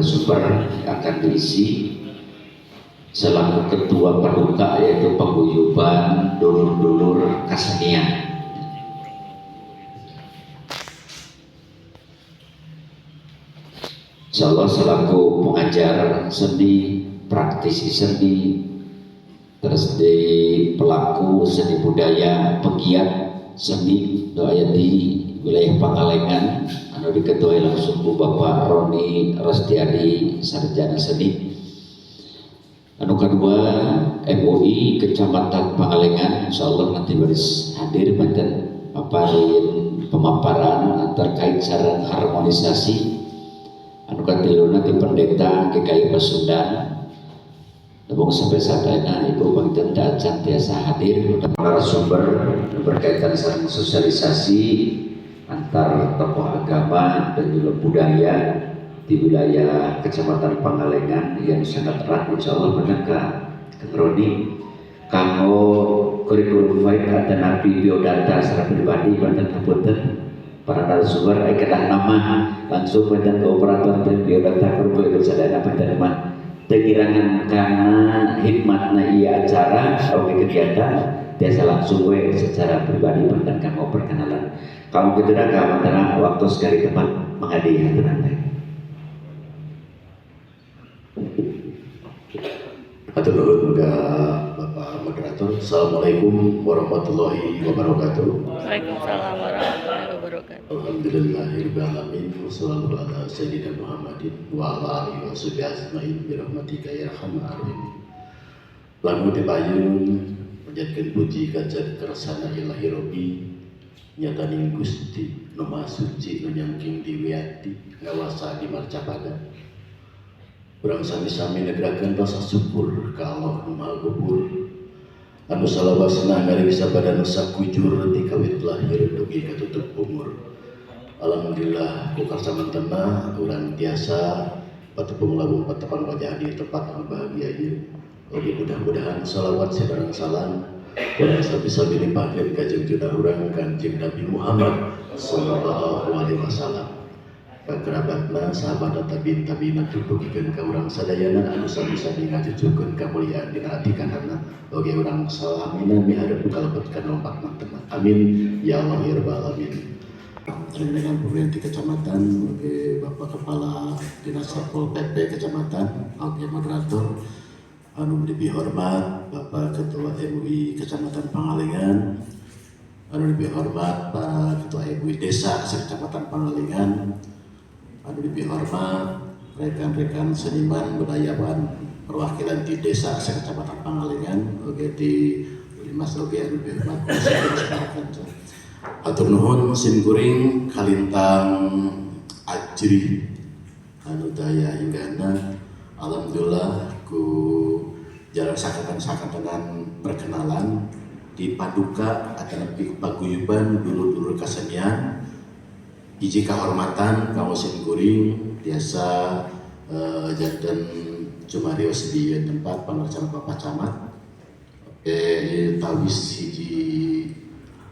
sumber akan diisi selaku ketua paduka yaitu paguyuban dulur-dulur kesenian. Insyaallah selaku pengajar seni, praktisi seni, terus di pelaku seni budaya, pegiat seni doa di wilayah Pangalengan anu diketuai langsung ku Bapak Roni Restiadi sarjana seni. Anu kedua MUI Kecamatan Pangalengan insyaallah nanti baris hadir banten paparin pemaparan terkait saran harmonisasi. Anu katiluna ti pendeta GKI Pasundan. Namun sampai saat ini Ibu Bangten dan senantiasa hadir narasumber berkaitan dengan sosialisasi antar tokoh agama dan juga budaya di wilayah Kecamatan Pangalengan yang sangat erat. Insyaallah menangka Roni kanggo kurikulum baik dan nabi biodata secara pribadi banten hapunten para narasumber kedah nama langsung banten ke operator dan biodata kurikulum sadana banten mah tegirangan karena hikmatna iya acara atau kegiatan biasa langsung we secara pribadi banten kanggo perkenalan kamu ketera kamu waktu sekali teman menghadiri hadiran lain. Atur nuhun ka Bapak Moderator. Assalamualaikum warahmatullahi wabarakatuh. Waalaikumsalam warahmatullahi wabarakatuh. Alhamdulillahirabbil alamin wassalatu ala sayyidina Muhammadin wa ala alihi washabihi ajmain bi rahmatika ya arhamar rahimin. Lamun dipayun panjatkeun puji kajat kersana ilahi rabbi nyataning Gusti nu Maha Suci nu nyangking diwiati ngawasa di marcapada. Urang sami-sami negrakeun rasa syukur ka Allah nu Maha Gopur anu salawasna ngariksa badan sakujur ti kawit lahir dugi katutup umur. Alhamdulillah ku karsamantenna urang tiasa patepung labung patepang wajah di tempat anu bahagia ieu. Oge mudah-mudahan salawat sareng salam urang bisa dilimpahkeun ka junjungan urang Kanjeng Nabi Muhammad sallallahu alaihi wasallam. Kerabatna sahabat tabiin dipugikeun ka urang sadayana anu sami-sami ngajujukeun kamuliaan dina ati kanana oge urang salaminan miharep kalebetkeun lompat mantena amin ya Allah ya rabbal alamin. Dengan pemerintah kecamatan oge Bapak Kepala Dinas Satpol PP kecamatan oge moderator anu dihormat Bapak Ketua MUI Kecamatan Pangalengan anu dihormat para Ketua MUI Desa Kecamatan Pangalengan anu dihormat rekan-rekan seniman budayawan perwakilan di desa Kecamatan Pangalengan oge di Mas oge anu dihormat atur nuhun sim kuring kalintang ajri anu daya hinggana alhamdulillah ku jalan sakatan perkenalan di paduka atau di paguyuban dulur-dulur kesenian hiji kahormatan kamu sim kuring biasa janten cumarios di tempat pengerjaan Bapak Camat tawis hiji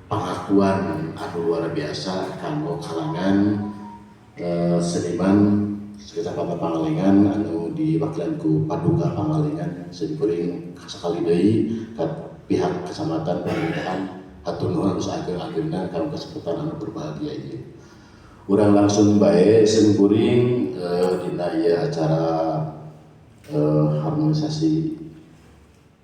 pengakuan anu luar biasa kanggo kalangan seniman Kecamatan Pangalengan anu diwakilan ku Paduka Pangalengan sim kuring sakali deui ka pihak kecamatan pemerintahan atur nuhun anu saageng-ageungna kanggo kesempatan anu berbahagia ieu. Urang langsung bae sim kuring dina ieu acara harmonisasi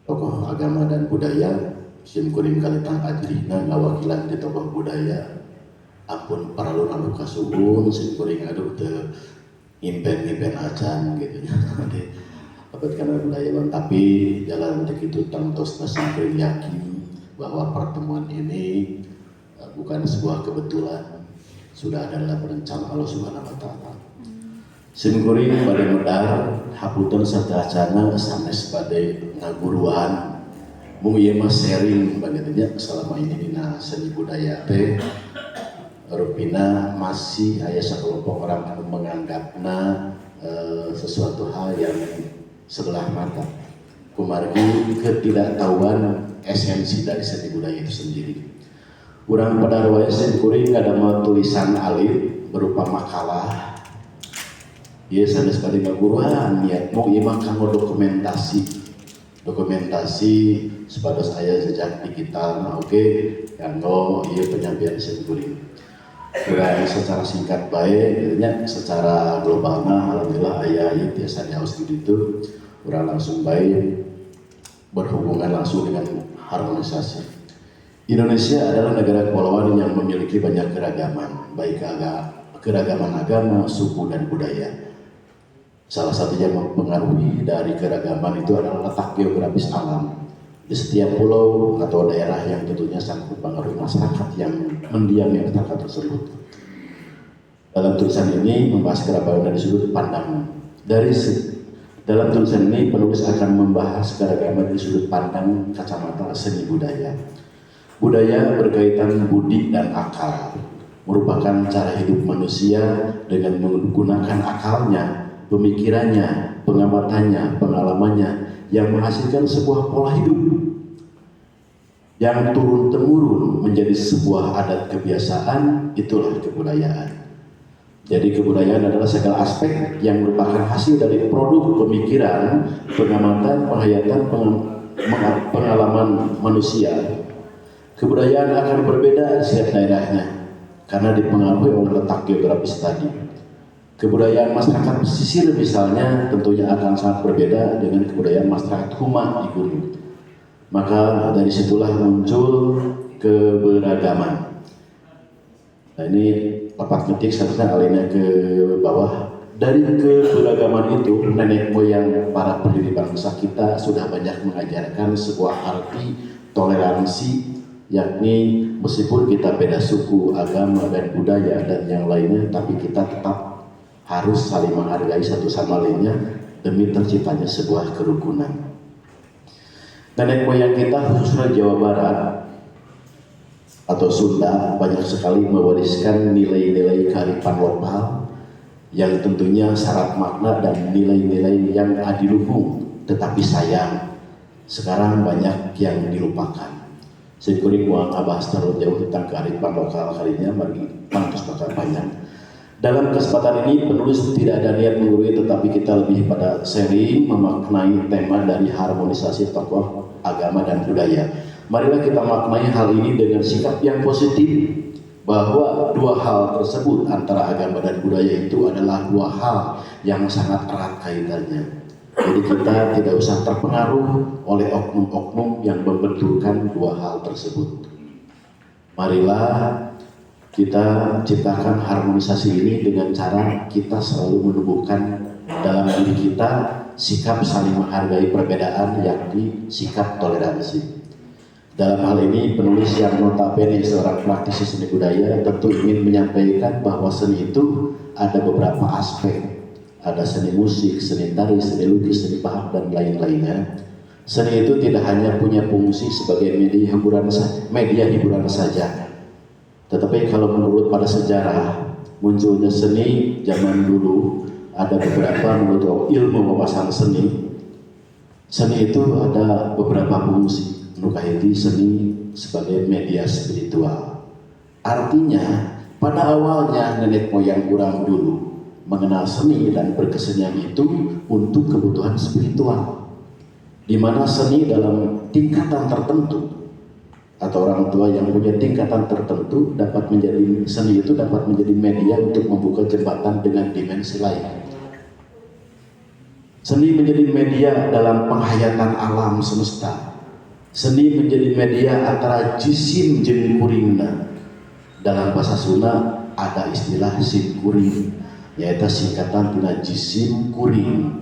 tokoh agama dan budaya sim kuring kalitang ajrina ngawakilan di tokoh budaya ampun paralun anu kasuhun sim kuring aduh teu impen acan gitu ya abad kana budayawan tapi jalan untuk itu tangtos sim kuring yakin bahwa pertemuan ini bukan sebuah kebetulan, sudah ada dalam rencana Allah Subhanahu wa taala. Sim kuring bade medar hapunten sadayana sanes bade ngaguruan mung ieu mah sharing bagitunya selama ini dina seni budaya teh rupina masih aya sakelompok orang anu menganggapna sesuatu hal yang sebelah mata kumargi ketidaktahuan esensi dari seni budaya itu sendiri. Urang padarwaya sim kuring ngadamel tulisan alif berupa makalah Iya sanes kali ngaguruan niat mau ieu mah kanggo dokumentasi sebatas saya sejak digital nah oke kanggo ieu penyampaian simkuring. Kurang secara singkat baik, secara global nah alhamdulillah aya ieu tiasa diaos gitu kurang langsung baik berhubungan langsung dengan harmonisasi. Indonesia adalah negara kepulauan yang memiliki banyak keragaman, baik keragaman agama, suku, dan budaya. Salah satu yang mempengaruhi dari keragaman itu adalah letak geografis alam. Di setiap pulau atau daerah yang tentunya sangat mempengaruhi masyarakat yang mendiami masyarakat tersebut. Dalam tulisan ini membahas keragaman dari sudut pandang. Dalam tulisan ini penulis akan membahas keragaman dari sudut pandang kacamata seni budaya. Budaya berkaitan budi dan akal, merupakan cara hidup manusia dengan menggunakan akalnya, pemikirannya, pengamatannya, pengalamannya yang menghasilkan sebuah pola hidup yang turun-temurun menjadi sebuah adat kebiasaan, itulah kebudayaan. Jadi kebudayaan adalah segala aspek yang merupakan hasil dari produk pemikiran, pengamatan, penghayatan, pengalaman manusia. Kebudayaan akan berbeda di setiap daerahnya karena dipengaruhi oleh letak geografis tadi. Kebudayaan masyarakat pesisir misalnya tentunya akan sangat berbeda dengan kebudayaan masyarakat Huma di gunung. Maka dari situlah muncul keberagaman. Nah ini papat ketik seharusnya alihnya ke bawah. Dari keberagaman itu nenek moyang para pendiri bangsa kita sudah banyak mengajarkan sebuah arti toleransi, yakni meskipun kita beda suku, agama, dan budaya dan yang lainnya, tapi kita tetap harus saling menghargai satu sama lainnya demi terciptanya sebuah kerukunan. Nenek moyang kita khususnya Jawa Barat atau Sunda banyak sekali mewariskan nilai-nilai kearifan lokal yang tentunya syarat makna dan nilai-nilai yang adiluhung tetapi sayang sekarang banyak yang dilupakan. Sekuring muang abahas terlalu jauh tentang kearifan lokal kalinya bagi pantus bakal panjang. Dalam kesempatan ini penulis tidak ada niat menggurui, tetapi kita lebih pada sharing memaknai tema dari harmonisasi tokoh agama dan budaya. Marilah kita maknai hal ini dengan sikap yang positif, bahwa dua hal tersebut antara agama dan budaya itu adalah dua hal yang sangat erat kaitannya. Jadi kita tidak usah terpengaruh oleh oknum-oknum yang membenturkan dua hal tersebut. Marilah kita ciptakan harmonisasi ini dengan cara kita selalu menumbuhkan dalam diri kita sikap saling menghargai perbedaan, yakni sikap toleransi. Dalam hal ini penulis yang notabene seorang praktisi seni budaya tentu ingin menyampaikan bahwa seni itu ada beberapa aspek. Ada seni musik, seni tari, seni lukis, seni pahat, dan lain-lainnya. Seni itu tidak hanya punya fungsi sebagai media hiburan saja. Tetapi kalau menurut pada sejarah, munculnya seni zaman dulu, ada beberapa menurut ilmu wawasan seni. Seni itu ada beberapa fungsi. Nukahiti seni sebagai media spiritual. Artinya, pada awalnya nenek moyang kurang dulu mengenal seni dan berkesenian itu untuk kebutuhan spiritual, di mana seni dalam tingkatan tertentu atau orang tua yang punya tingkatan tertentu dapat menjadi seni itu dapat menjadi media untuk membuka jembatan dengan dimensi lain. Seni menjadi media dalam penghayatan alam semesta. Seni menjadi media antara jisim jeung kuringna. Dalam bahasa Sunda ada istilah sim kuring, yaitu singkatan tina jisim kuring.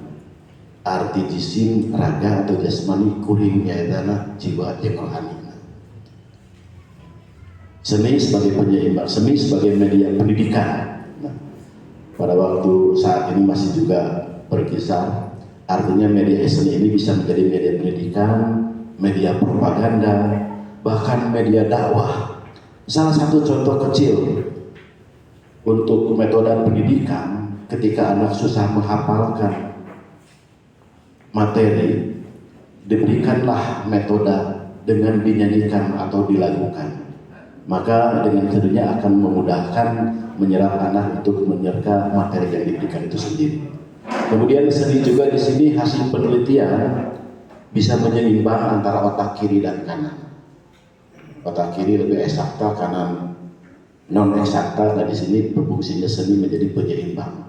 Arti jisim raga atau jasmani, kuring yaitu jiwa yang rohani. Seni sebagai penyeimbang, seni sebagai media pendidikan. Nah, pada waktu saat ini masih juga berkisar. Artinya media seni ini bisa menjadi media pendidikan, media propaganda, bahkan media dakwah. Salah satu contoh kecil untuk metode pendidikan ketika anak susah menghafalkan materi, diberikanlah metode dengan dinyanyikan atau dilakukan. Maka dengan tentunya akan memudahkan menyerap anak untuk menyerap materi yang diberikan itu sendiri. Kemudian seni juga di sini hasil penelitian bisa menyeimbang antara otak kiri dan kanan. Otak kiri lebih eksakta, kanan non eksakta. Nah di sini berfungsinya seni menjadi penyeimbang.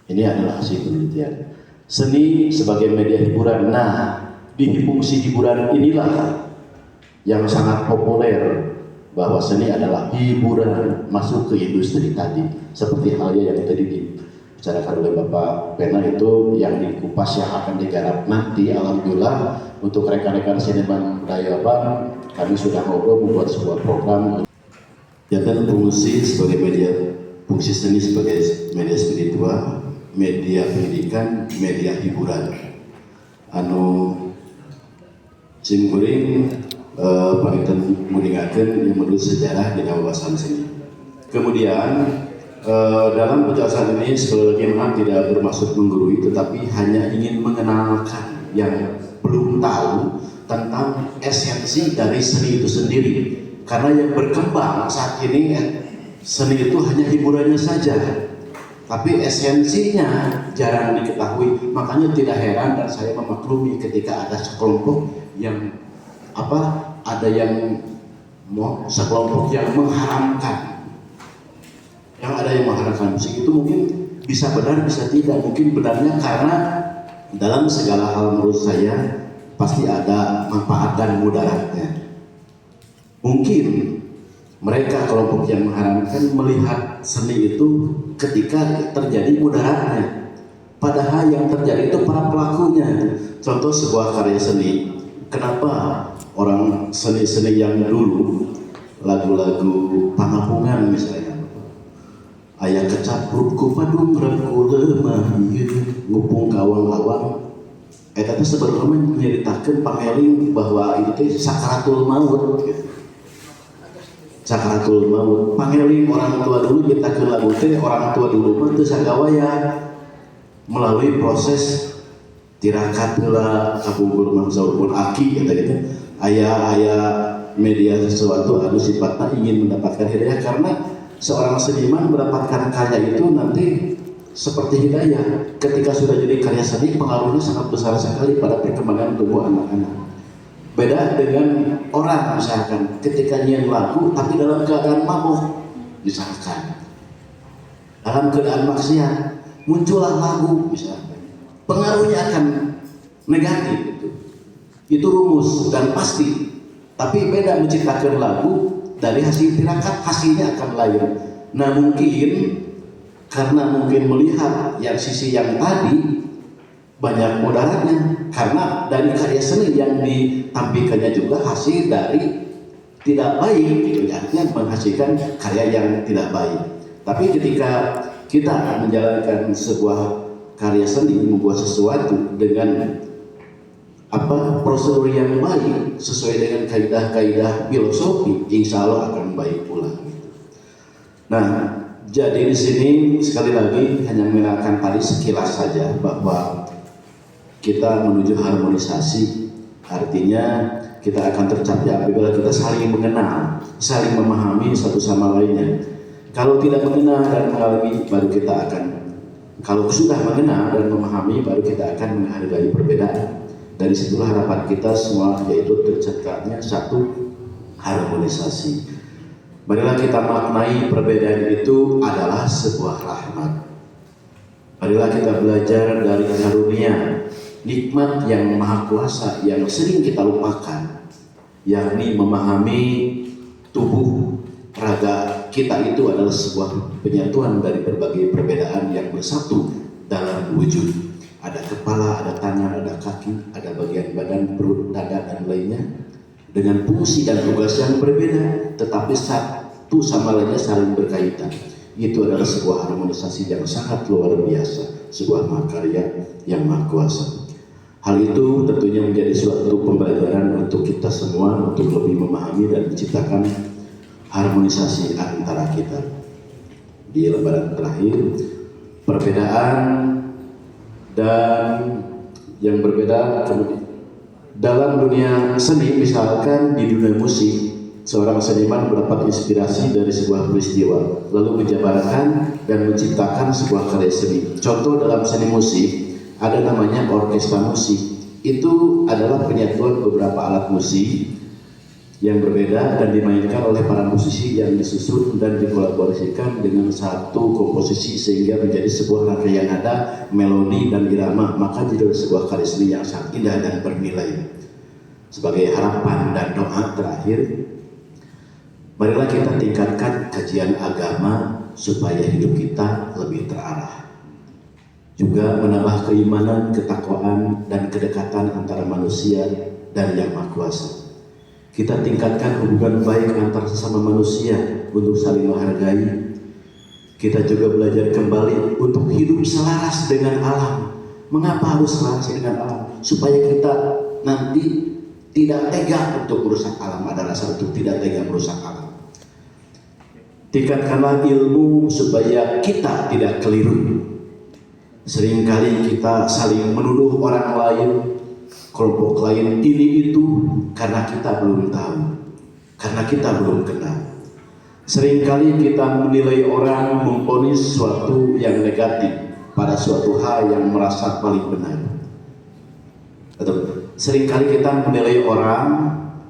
Ini adalah hasil penelitian. Seni sebagai media hiburan. Nah, di fungsi hiburan inilah yang sangat populer, bahwa seni adalah hiburan masuk ke industri tadi. Seperti halnya yang tadi dibicarakan oleh Bapak Pena itu yang dikupas yang akan digarap nanti. Alhamdulillah untuk rekan-rekan seniman budayawan kami sudah ngobrol membuat sebuah program. Kegiatan fungsi sebagai media, fungsi seni sebagai media spiritual, media pendidikan, media hiburan. Simkuring pangitan mudingakeun yang menurut sejarah di wawasan seni. Kemudian dalam penjelasan ini sekali lagi memang tidak bermaksud menggurui, tetapi hanya ingin mengenalkan yang belum tahu tentang esensi dari seni itu sendiri. Karena yang berkembang saat ini seni itu hanya hiburannya saja, tapi esensinya jarang diketahui. Makanya tidak heran dan saya memaklumi ketika ada sekelompok yang ada yang sekelompok yang mengharamkan, musik itu. Mungkin bisa benar bisa tidak. Mungkin benarnya karena dalam segala hal menurut saya pasti ada manfaat dan mudaratnya. Mungkin mereka kelompok yang mengharamkan melihat seni itu ketika terjadi mudaratnya, padahal yang terjadi itu para pelakunya. Contoh sebuah karya seni, kenapa orang seni-seni yang dulu, lagu-lagu Pangapungan misalnya, aya kecapruk ku padung remku lemah ngupung kawang-kawang, eta teh sebenarnya menyeritakeun pangeling bahwa itu teh sakaratul maut gitu. Sakaratul maut, pangeling orang tua dulu nyiptakeun lagu teh, orang tua dulu mah teu sagawaya melalui proses tirakat heula kabungkur mansaurun aki gitu. Aya media sesuatu anu sifatnya ingin mendapatkan hidayah, karena seorang seniman mendapatkan karya itu nanti seperti hidayah. Ketika sudah jadi karya seni, pengaruhnya sangat besar sekali pada perkembangan tubuh anak-anak. Beda dengan orang misalkan ketika nyanyi lagu tapi dalam keadaan mabuk, misalkan dalam keadaan maksiat muncullah lagu misalkan, pengaruhnya akan negatif. Itu rumus dan pasti. Tapi beda menciptakan lagu dari hasil tirakat, hasilnya akan lain. Nah mungkin karena melihat yang sisi yang tadi banyak mudaratnya, karena dari karya seni yang ditampilkannya juga hasil dari tidak baik gitu, artinya menghasilkan karya yang tidak baik. Tapi ketika kita menjalankan sebuah karya seni, membuat sesuatu dengan prosedur yang baik sesuai dengan kaidah-kaidah filosofi, insya Allah akan baik pula. Nah, jadi di sini sekali lagi hanya mengenalkan tadi sekilas saja bahwa kita menuju harmonisasi, artinya kita akan tercapai apabila kita saling mengenal, saling memahami satu sama lainnya. Kalau tidak mengenal dan mengalami, baru kita akan, kalau sudah mengenal dan memahami, baru kita akan menghargai perbedaan. Dari situlah harapan kita semua, yaitu terciptanya satu harmonisasi. Marilah kita maknai perbedaan itu adalah sebuah rahmat. Marilah kita belajar dari karunia nikmat yang maha kuasa yang sering kita lupakan, yakni memahami tubuh raga kita itu adalah sebuah penyatuan dari berbagai perbedaan yang bersatu dalam wujud. Ada kepala, ada tangan, ada kaki, ada bagian badan, perut, dada, dan lainnya dengan fungsi dan tugas yang berbeda, tetapi satu sama lainnya saling berkaitan. Itu adalah sebuah harmonisasi yang sangat luar biasa, sebuah mahakarya yang maha kuasa. Hal itu tentunya menjadi suatu pembelajaran untuk kita semua untuk lebih memahami dan menciptakan harmonisasi antara kita. Di lembaran terakhir, perbedaan dan yang berbeda kemudian dalam dunia seni, misalkan di dunia musik seorang seniman mendapat inspirasi dari sebuah peristiwa, lalu menjabarkan dan menciptakan sebuah karya seni. Contoh dalam seni musik, ada namanya orkestra musik. Itu adalah penyatuan beberapa alat musik yang berbeda dan dimainkan oleh para musisi yang disusun dan dikolaborasikan dengan satu komposisi sehingga menjadi sebuah rangkaian nada, melodi, dan irama. Maka jadi sebuah karya seni yang sangat indah dan bernilai. Sebagai harapan dan doa terakhir, marilah kita tingkatkan kajian agama supaya hidup kita lebih terarah. Juga menambah keimanan, ketakwaan, dan kedekatan antara manusia dan Yang Maha Kuasa. Kita tingkatkan hubungan baik antar sesama manusia untuk saling menghargai. Kita juga belajar kembali untuk hidup selaras dengan alam. Mengapa harus selaras dengan alam? Supaya kita nanti tidak tega untuk merusak alam. Ada rasa untuk tidak tega merusak alam. Tingkatkanlah ilmu supaya kita tidak keliru. Seringkali kita saling menuduh orang lain, kelompok lain ini itu karena kita belum tahu, karena kita belum kenal. Seringkali kita menilai orang, memvonis sesuatu yang negatif pada suatu hal yang merasa paling benar. Atau seringkali kita menilai orang,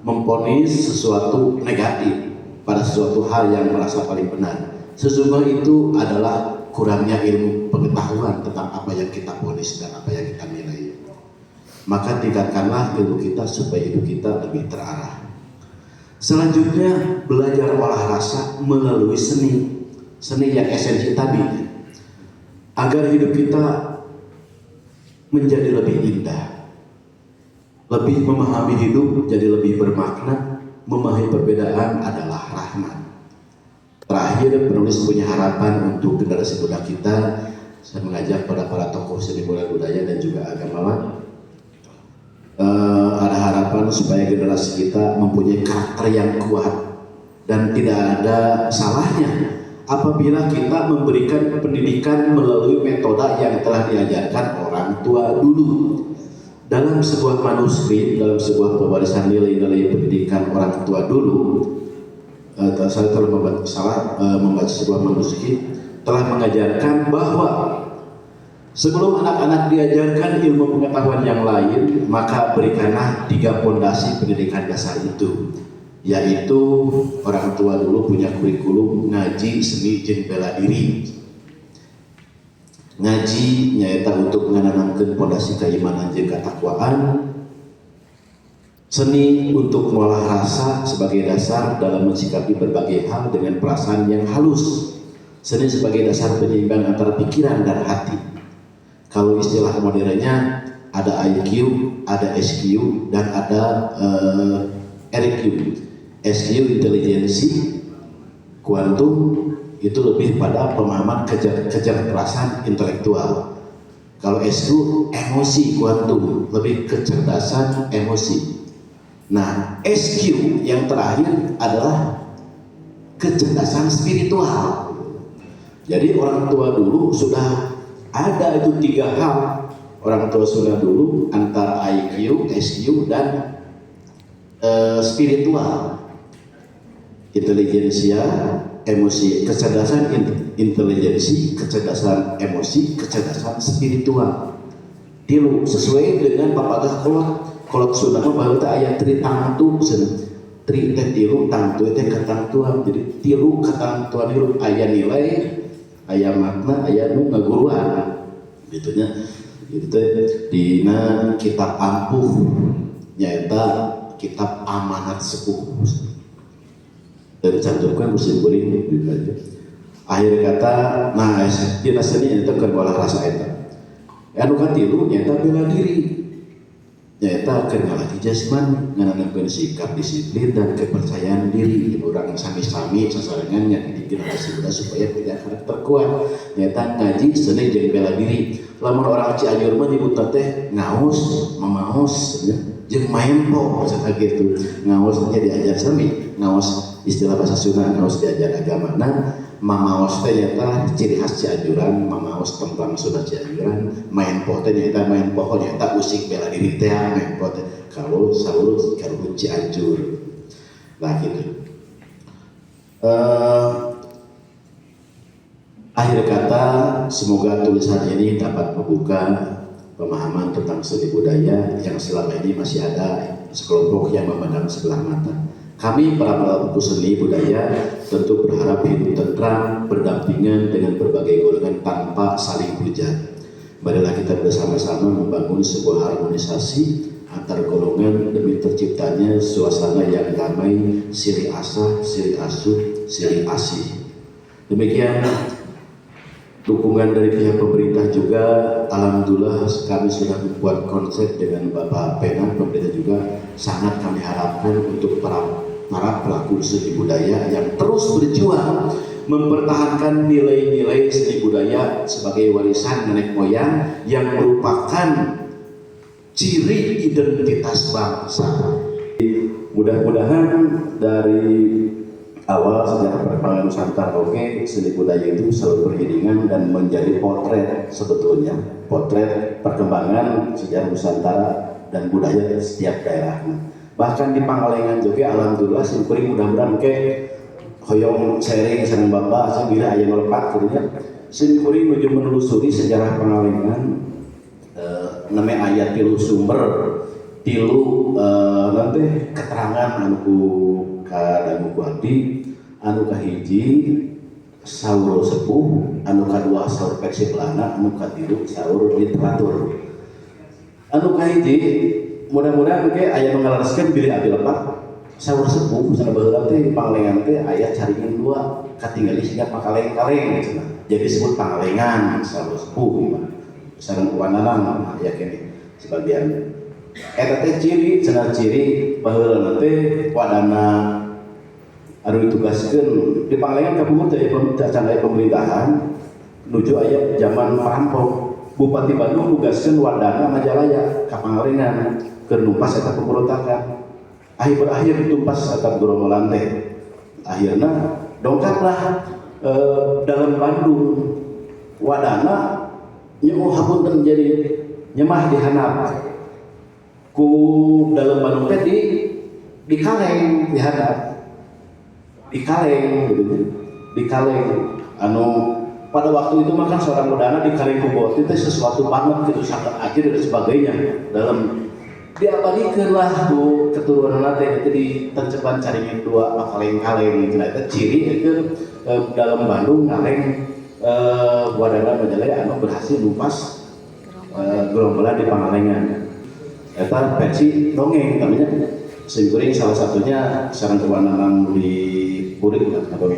memvonis sesuatu negatif pada sesuatu hal yang merasa paling benar. Sesungguhnya itu adalah kurangnya ilmu pengetahuan tentang apa yang kita vonis dan apa yang kita nilai. Maka tingkatkanlah ilmu kita supaya hidup kita lebih terarah. Selanjutnya, belajar olah rasa melalui seni. Seni yang esensi tadi, agar hidup kita menjadi lebih indah, lebih memahami hidup jadi lebih bermakna. Memahami perbedaan adalah rahmat. Terakhir, penulis punya harapan untuk generasi muda kita. Saya mengajak pada para tokoh seni budaya dan juga agamawan. Ada harapan supaya generasi kita mempunyai karakter yang kuat dan tidak ada salahnya apabila kita memberikan pendidikan melalui metode yang telah diajarkan orang tua dulu. Dalam sebuah manuskrip, dalam sebuah pewarisan nilai-nilai pendidikan orang tua dulu, saya telah membaca sebuah manuskrip telah mengajarkan bahwa sebelum anak-anak diajarkan ilmu pengetahuan yang lain, maka berikanlah 3 fondasi pendidikan dasar itu, yaitu orang tua dulu punya kurikulum ngaji, seni, jeung bela diri. Ngaji nyaeta untuk menanamkan fondasi keimanan jeung katakwaan. Seni untuk mengolah rasa sebagai dasar dalam mensikapi berbagai hal dengan perasaan yang halus. Seni sebagai dasar penyeimbang antara pikiran dan hati. Kalau istilah modernnya ada IQ, ada SQ, dan ada RQ. SQ intelijensi, kuantum itu lebih pada pemahaman kecerdasan intelektual. Kalau SQ emosi, kuantum lebih kecerdasan emosi. Nah, SQ yang terakhir adalah kecerdasan spiritual. Jadi orang tua dulu sudah ada itu 3 hal. Orang tua sudah dulu antara IQ, SQ, dan spiritual. Intelijensia, emosi, kecerdasan intelijensi, kecerdasan emosi, kecerdasan spiritual. Tilu sesuai dengan papagah kolot Sunda bahwa itu ayat 3 tangtu, 3 teh tilu, tangtu teh ketangtuan. Jadi tilu ketangtuan itu aya nilai, aya makna, aya nu ngaguruan. Gitunya. Itu dina kitab ampuh nyaeta kitab amanat sepuh. Dan cantumkan musim kuring aja. Akhir kata, nah dina seni itu keur olah rasa eta. Anu katilu nyaeta bela diri. Nyaeta keur ngalatih jasmani, ngananakeun sikap disiplin dan kepercayaan diri. Urang sami-sami sasarengan nya di generasi muda supaya punya karakter kuat. Nyaeta ngaji, seni jeung bela diri. Lamun orang Cianjur mah nyebutna teh ngaos, mamaos, jeung maempo cenah kitu. Ngaos nya diajar sami, ngaos istilah bahasa Sunda, ngaos diajar agama. Nah, mamaos teh nyaeta ciri khas Cianjuran, mamaos tentang Sunda Cianjuran. Maempo teh nyaeta maempo nyaeta usik bela diri teh maempo teh. Kalau saurus kalau Cianjur. Nah gitu. Eh, Akhir kata, semoga tulisan ini dapat membuka pemahaman tentang seni budaya yang selama ini masih ada sekelompok yang memandang sebelah mata. Kami para pelaku seni budaya tentu berharap hidup tentram berdampingan dengan berbagai golongan tanpa saling hujat. Marilah kita bersama-sama membangun sebuah harmonisasi antar golongan demi terciptanya suasana yang damai, silih asah, silih asuh, silih asih. Demikian dukungan dari pihak pemerintah juga, alhamdulillah kami sudah membuat konsep dengan Bapak Penan, pemerintah juga sangat kami harapkan untuk para pelaku seni budaya yang terus berjuang mempertahankan nilai-nilai seni budaya sebagai warisan nenek moyang yang merupakan ciri identitas bangsa. Mudah-mudahan dari awal sejarah perkembangan Nusantara seni budaya itu selalu beriringan dan menjadi potret, sebetulnya potret perkembangan sejarah Nusantara dan budaya di setiap daerahnya. Bahkan di Pangalengan juga alhamdulillah simkuring mudah-mudahan hoyong sharing sareng Bapak saya bila aya melepat kieunya simkuring menuju menelusuri sejarah Pangalengan. Namanya ayat tilu sumber tilu nanti keterangan anu ku kadangu ku abdi anu kahiji saur sepuh, anu kadua saur versi belana, anu katilu saur literatur. Anu kahiji mudah-mudahan aya nu ngalaraskeun bilih abdi lepat saur sepuh misalnya baheula teh Pangalengan teh aya caringan dua katingali siga pakaleng-kaleng cenah. Jadi disebut Pangalengan saur sepuh sareng kuanana aya kene sebagian eta teh ciri cenah ciri baheula teh wadana anu ditugaskeun di Pangalengan kabupaten teh canda pemerintahan nuju aya zaman perampok Bupati Bandung nugaskeun wadana Majalaya ka Pangalengan keur numpas eta pemberontakan. Berakhir ditumpas eta gerombolan teh. Akhirna dongkaplah dalam Bandung wadana nyu hapunten jadi nyemah dihanap ku dalam Bandung teh di kaleng dihanap di kaleng gitu di kaleng anu pada waktu itu makan seorang wadana di kaleng kubot itu sesuatu banget gitu sangat akhir dan sebagainya dalam diabadikan lah bu keturunan teh itu di tercepan caringin dua kaleng-kaleng ternyata ciri itu dalam Bandung kaleng wadana Majalaya anu berhasil lupas gerombolan di Pangalengan. Eta versi dongeng namanya simkuring salah satunya sareng kewanangan di Purik atau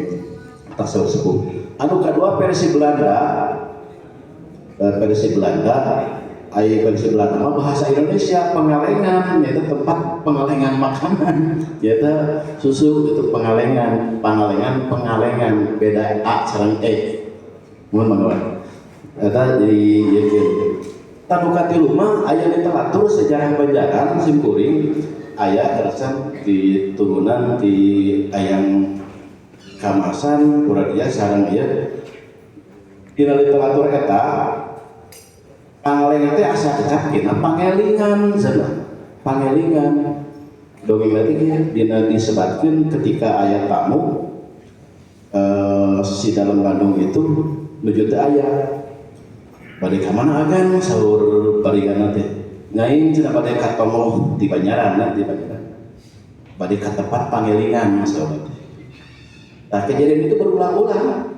tak sepuh. Anu kedua versi Belanda ai versi Belanda mah bahasa Indonesia Pangalengan yaitu tempat pengalengan makanan yaitu susu itu Pangalengan beda A sareng E. Mohon maaf. Eta jadi yekin. Tanu katilu mah aya literatur sejarah Banjaran simkuring aya terasan di turunan di ayang Kamasan Puradia sareng ieu. Dina literatur eta Pangalengan teh asa kecap kina pangelingan cenah. Pangelingan. Dongeng teh dina disebatkeun ketika aya tamu si dalam Bandung itu nuju teh aya bade ka mana agan saur baringan teh ngaing cenah bade ka Tomoh di Banjaran bade ka tempat Pangelingan saur teh. Nah kejadian itu berulang-ulang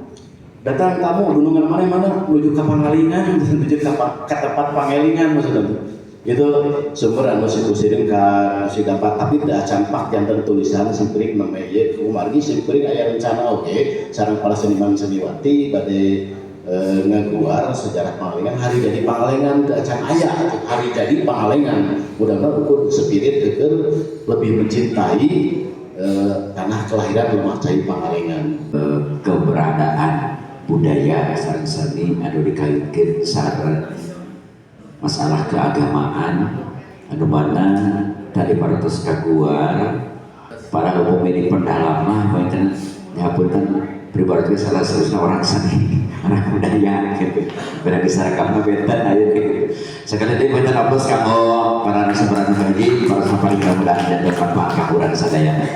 datang tamu gunungan mana menuju ke Pangalengan menuju ke tempat Pangelingan maksudnya itu sumber anu sikusireng ka si dapat tapi tidak campak jantan tulisan simkuring namanya ieu kumargi simkuring aya rencana sareng para seniman seniwati bade ngaguar sejarah Pangalengan hari jadi Pangalengan teu acan aya hari jadi Pangalengan mudah-mudahan ukur spirit keur lebih mencintai tanah kelahiran rumah cai Pangalengan. Keberadaan budaya sareng seni anu dikaitkeun sareng masalah keagamaan anu mana tadi parantos kaguar para pemilik pendalam mah painten nyapunten pribadi salah seharusnya orang seni anak budaya gitu pada disarakamna benten aya gitu sekali deui benten aplos kanggo para narasumber anu haji para sampari mudah-mudahan dapat manfaat kahuran sadayana.